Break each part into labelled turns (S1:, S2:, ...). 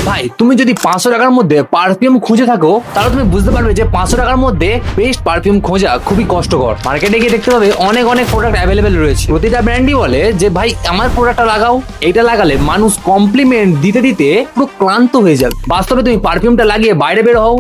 S1: ভাই তুমি যদি 500 টাকার মধ্যে পারফিউম খুঁজে থাকো তাহলে তুমি বুঝতে পারবে যে 500 টাকার মধ্যে বেস্ট পারফিউম খোঁজা খুবই কষ্টকর। মার্কেটে গিয়ে দেখতে পাবে অনেক অনেক প্রোডাক্ট অ্যাভেলেবেল রয়েছে। প্রতিটা ব্র্যান্ডই বলে যে ভাই আমার প্রোডাক্টটা লাগাও, এইটা লাগালে মানুষ কমপ্লিমেন্ট দিতে দিতে পুরো ক্লান্ত হয়ে যাবে। বাস্তবে তুমি পারফিউমটা লাগিয়ে বাইরে বের হও,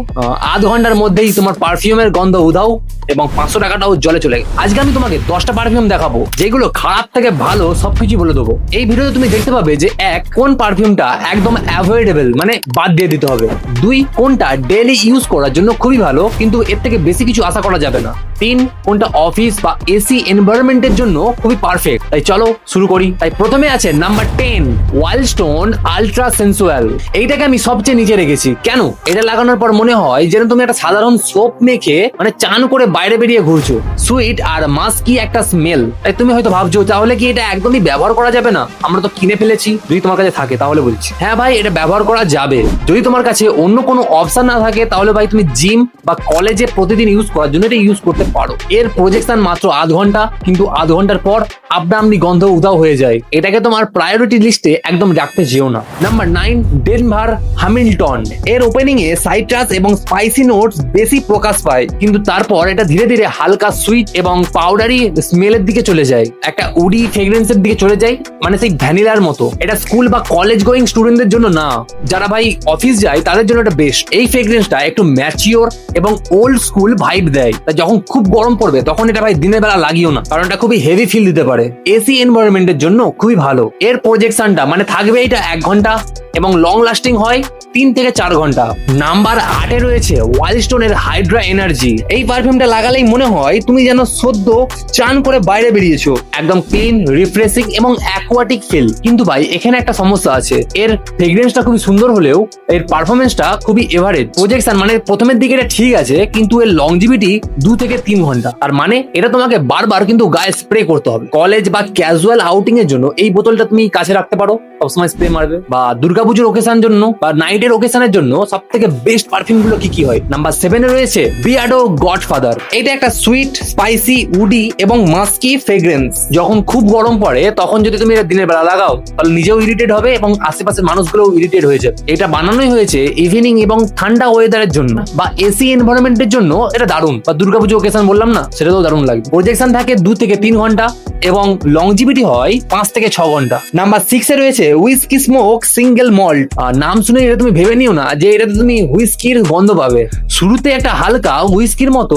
S1: আধ ঘন্টার মধ্যেই তোমার পারফিউমের গন্ধ উধাও এবং 500 টাকাটাও জলে চলে গেছে। আজকে আমি তোমাকে 10টা পারফিউম দেখাবো যেগুলো খারাপ থেকে ভালো সবকিছু বলে দেবো। এই ভিডিওতে তুমি দেখতে পাবে যে এক, কোন পারফিউমটা একদম অ্যাভয়েডেবল মানে বাদ দিয়ে দিতে হবে। দুই, কোনটা ডেইলি ইউজ করার জন্য খুবই ভালো কিন্তু এর থেকে বেশি কিছু আশা করা যাবে না। তিন, কোনটা অফিস বা এসি এনভায়রনমেন্টের জন্য খুবই পারফেক্ট। তাই চলো শুরু করি। তাই প্রথমে আছে number 10 wild stone ultra sensual. এইটাকে আমি সবচেয়ে নিচে রেখেছি। কেন? এটা লাগানোর পর মনে হয় যেন তুমি একটা সাধারণ সোপ মেখে মানে চান করে বাইরে বেরিয়ে ঘুরছো। সুইট আর মাস্কি একটা স্মেল। তাই তুমি হয়তো ভাবছো তাহলে কি এটা একদমই ব্যবহার করা যাবে না? আমরা তো কিনে ফেলেছি। যদি তোমার কাছে থাকে তাহলে বলছি হ্যাঁ ভাই এটা ব্যবহার করা যাবে। যদি তোমার কাছে অন্য কোনো অপশন না থাকে তাহলে ভাই তুমি জিম বা কলেজে প্রতিদিন ইউজ করার জন্য এটা ইউজ করতে পারো। এর প্রজেকশন মাত্র আধ ঘন্টা, কিন্তু আধ ঘন্টার পর আপনি গন্ধ উধাও হয়ে যায়। এটাকে তোমার প্রায়োরিটি লিস্টে একদম রাখতে যেও না। Number 9 Denver Hamilton. এর ওপেনিং এ সাইট্রাস এবং স্পাইসি নোটস বেশি প্রকাশ পায়, কিন্তু তারপর এটা ধীরে ধীরে হালকা সুইট এবং পাউডারি স্মেলের দিকে চলে যায়, একটা উডি ফ্রেগ্রেন্সের দিকে চলে যায়, মানে সেই ভ্যানিলার মতো। এটা স্কুল বা কলেজ গোয়িং স্টুডেন্টদের জন্য না, যারা ভাই অফিস যায় তাদের জন্য এটা বেস্ট। এই ফ্রেগ্রেন্সটা একটু ম্যাচিওর এবং ওল্ড স্কুল ভাইব দেয়। যখন খুব গরম পড়বে তখন এটা ভাই দিনের বেলা লাগিও না, কারণ এটা খুবই হেভি ফিল দিতে পারে। এসি এনভায়রনমেন্টের জন্য খুবই ভালো। এর প্রজেকশনটা মানে থাকবে এটা 1 ঘন্টা এবং লং লাস্টিং হয় 3 থেকে 4 ঘন্টা। নাম্বার 8 এ রয়েছে ওয়াইল্ড স্টোনের হাইড্রা এনার্জি। এই পারফিউমটা লাগালেই মনে হয় তুমি যেন সদ্য চান করে বাইরে বেরিয়েছো। একদম ক্লিন, রিফ্রেশিং এবং অ্যাকোয়াটিক ফিল। কিন্তু ভাই এখানে একটা সমস্যা আছে, এর ফ্রেগ্রেন্সটা খুবই সুন্দর হলেও এর পারফরমেন্সটা খুবই এভারেজ। প্রজেকশন মানে প্রথমের দিকে এটা ঠিক আছে, কিন্তু এর লংজিভিটি 2 থেকে 3 ঘন্টা। আর মানে এটা তোমাকে বারবার কিন্তু গায়ে স্প্রে করতে হবে। কলেজ বা ক্যাজুয়াল আউটিং এর জন্য এই বোতলটা তুমি কাছে রাখতে পারো, সবসময় স্প্রে মারবে। বা দুর্গাপুজোর ওকেশন জন্য বা নাইটের ওকেশনের জন্য সব থেকে বেস্ট পারফিউম গুলো কি কি হয়? নাম্বার 7 এ রয়েছে বিয়ার্ডো গডফাদার। এটা একটা সুইট, স্পাইসি, উডি এবং মাস্কি ফ্রেগ্রেন্স। যখন খুব গরম পড়ে তখন যদি তুমি এটা দিনের বেলা লাগাও তাহলে নিজেও ইরিটেট হবে এবং আশেপাশের মানুষগুলো ইরিটেট হয়ে যাবে। এটা বানানোই হয়েছে ইভিনিং এবং ঠান্ডা ওয়েদারের জন্য বা এসি এনভায়রনমেন্টের জন্য। এটা দারুণ। বা দুর্গাপুজো ওকেশন বললাম না, সেটাও দারুণ লাগবে। প্রজেকশন থাকে 2 থেকে 3 ঘন্টা এবং লংজিভিটি হয় 5 থেকে 6 ঘন্টা। নাম্বার 6 এ রয়েছে হুইস্কি স্মোক সিঙ্গেল মল্ট। নাম শুনে এটা তুমি ভেবে নিও না যে এটাতে তুমি হুইস্কির গন্ধ পাবে। শুরুতে একটা হালকা হুইস্কির মতো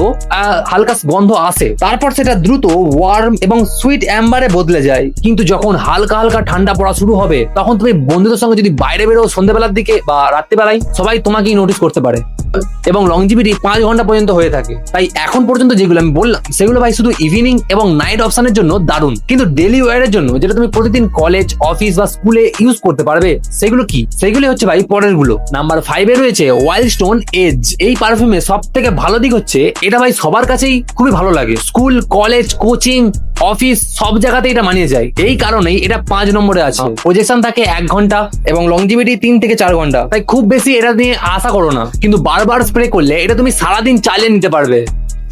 S1: হালকা গন্ধ আসে, তারপর সেটা দ্রুত ওয়ার্ম এবং সুইট অ্যাম্বারে বদলে যায়। কিন্তু যখন হালকা হালকা ঠান্ডা পড়া শুরু হবে তখন তুমি বন্ধুদের সঙ্গে যদি বাইরে বেরো সন্ধ্যাবেলার দিকে বা রাত্রিবেলায়, সবাই তোমাকেই নোটিস করতে পারে এবং লংজিভিটি 5 ঘন্টা পর্যন্ত হয়ে থাকে। তাই এখন পর্যন্ত যেগুলো আমি বললাম সেগুলো ভাই শুধু ইভিনিং এবং নাইট অপশনের জন্য দারুণ, কিন্তু ডেইলি ওয়্যারের জন্য যেটা তুমি প্রতিদিন কলেজ, অফিস বা স্কুলে ইউজ করতে পারবে সেগুলো কি? সেগুলো হচ্ছে ভাই পরের গুলো। নাম্বার 5 এ রয়েছে ওয়াইল্ড স্টোন এজ। এই পারফিউমে সব থেকে ভালো দিক হচ্ছে এটা ভাই সবার কাছেই খুবই ভালো লাগে। স্কুল, কলেজ, কোচিং, অফিস সব জায়গাতে এটা মানিয়ে যায়। এই কারণেই এটা 5 নম্বরে আছে। প্রজেকশন থাকে 1 ঘন্টা এবং লংজিভিটি 3 থেকে 4 ঘন্টা। তাই খুব বেশি এটা নিয়ে আশা করো না, কিন্তু বারবার স্প্রে করলে এটা তুমি সারাদিন চালিয়ে নিতে পারবে।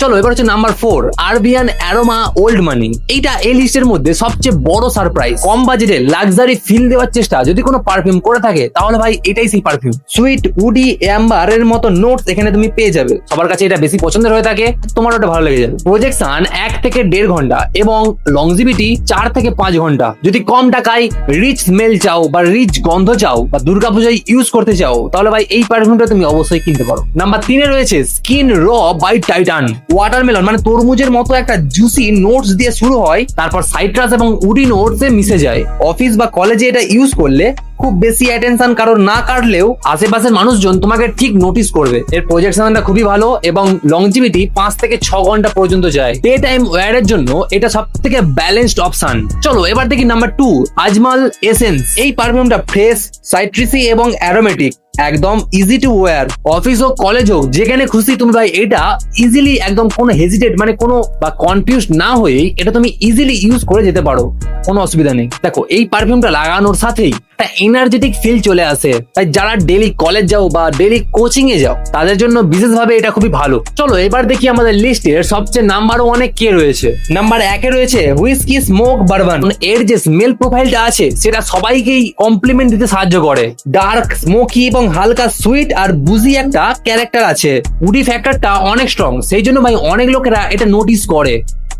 S1: চলো এবার হচ্ছে নাম্বার 4 আরবিয়ান অ্যারোমা ওল্ড মানি। এইটা এই লিস্টের মধ্যে সবচেয়ে বড় সারপ্রাইজ। কম বাজেটে লাক্সারি ফিল দেওয়ার চেষ্টা যদি কোনো পারফিউম করে থাকে তাহলে ভাই এটাই সেই পারফিউম। সুইট, উডি, অ্যাম্বার এর মতো নোটস এখানে তুমি পেয়ে যাবে। সবার কাছে এটা বেশি পছন্দের হয়ে থাকে, তোমার ওটা ভালো লেগে যাবে। প্রজেকশন 1 থেকে 1.5 ঘন্টা এবং লংজিভিটি 4 থেকে 5 ঘন্টা। যদি কম টাকায় রিচ স্মেল চাও বা রিচ গন্ধ চাও বা দুর্গাপূজায় ইউজ করতে চাও তাহলে ভাই এই পারফিউমটা তুমি অবশ্যই কিনতে পারো। নাম্বার 3 এ রয়েছে স্কিন র বাই টাইটান। ওয়াটারমেলন মানে তরমুজের মতো একটা জুসি নোটস দিয়ে শুরু হয়, তারপর সাইট্রাস এবং উডি নোটস এ মিশে যায়। অফিস বা কলেজে এটা ইউজ করলে খুব বেশি অ্যাটেনশন কারোর না কাটলেও আশেপাশের মানুষজন তোমাকে ঠিক নোটিস করবে। এর প্রজেকশনটা খুবই ভালো এবং লংজিভিটি 5 থেকে 6 ঘন্টা পর্যন্ত যায়। ডে টাইম ওয়্যারের জন্য এটা সব থেকে ব্যালেন্সড অপশন। চলো এবার দেখি নাম্বার 2 আজমাল এসেন্স। এই পারফিউমটা ফ্রেশ, সাইট্রিসি এবং অ্যারোমেটিক, একদম ইজি টু ওয়্যার। অফিস হোক, কলেজ হোক, যেখানে খুশি তুমি ভাই এটা ইজিলি একদম কোনো হেজিটেট মানে কোনো বা কনফিউজ না হয়েই এটা তুমি ইজিলি ইউজ করে যেতে পারো, কোনো অসুবিধা নেই। দেখো এই পারফিউমটা লাগানোর সাথেই একটা এনার্জেটিক ফিল চলে আসে। তাই যারা ডেলি কলেজ যাও বা ডেলি কোচিং এ যাও তাদের জন্য বিশেষভাবে এটা খুবই ভালো। চলো এবার দেখি আমাদের লিস্টের সবচেয়ে নাম্বার 1 এ কে রয়েছে। নাম্বার 1 এ রয়েছে হুইস্কি স্মোক বারবান। এর যে স্মেল প্রোফাইলটা আছে সেটা সবাইকেই কমপ্লিমেন্ট দিতে সাহায্য করে। ডার্ক, স্মোকি এবং হালকা সুইট আর বুজি একটা ক্যারেক্টার আছে। উডি ফ্যাক্টরটা অনেক স্ট্রং, সেই জন্য ভাই অনেক লোকেরা এটা নোটিস করে।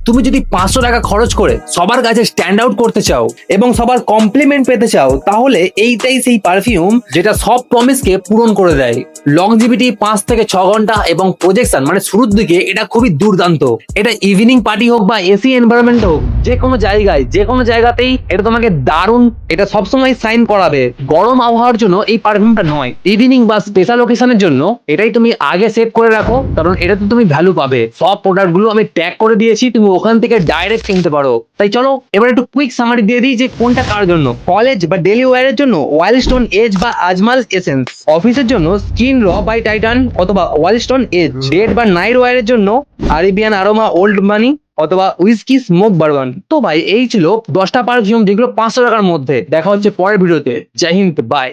S1: তুমি যদি 500 টাকা খরচ করে সবার কাছে স্ট্যান্ড আউট করতে চাও এবং সবার কমপ্লিমেন্ট পেতে চাও, তাহলে এইটাই সেই পারফিউম যেটা সব প্রমিসকে পূরণ করে দেয়। লংজিভিটি 5 থেকে 6 ঘন্টা এবং প্রজেকশন মানে শুরুর দিকে এটা খুবই দুর্দান্ত। এটা ইভিনিং পার্টি হোক বা এসি এনভায়রনমেন্ট হোক, যে কোনো জায়গাতেই এটা তোমাকে দারুণ, এটা সবসময় সাইন করাবে। গরম আবহাওয়ার জন্য এই পারফিউমটা নয়, ইভিনিং বা স্পেশাল ওকেশনের জন্য এটাই তুমি আগে সেভ করে রাখো, কারণ এটাতে তুমি ভ্যালু পাবে। সব প্রোডাক্ট গুলো আমি ট্যাগ করে দিয়েছি, তুমি ওখান থেকে ডাইরেক্ট কিনতে পারো। তাই চলো এবার একটু কুইক সামারি দিয়ে দিই যে কোনটা কার জন্য। কলেজ বা ডেলি ওয়্যারের জন্য ওয়াইল্ডস্টোন এজ বা আজমাল এসেন্স। অফিসের জন্য স্কিন র বাই টাইটান অথবা ওয়াইল্ডস্টোন এজ। ডেট বা নাইট ওয়্যারের জন্য আরেবিয়ান আরোমা ওল্ড মানি অথবা উইস্কি স্মোক বারবান। তো ভাই এই ছিল 10টা পারফিউম যেগুলো 500 টাকার মধ্যে। দেখা হচ্ছে পরের ভিডিওতে। জয় হিন্দ, বাই।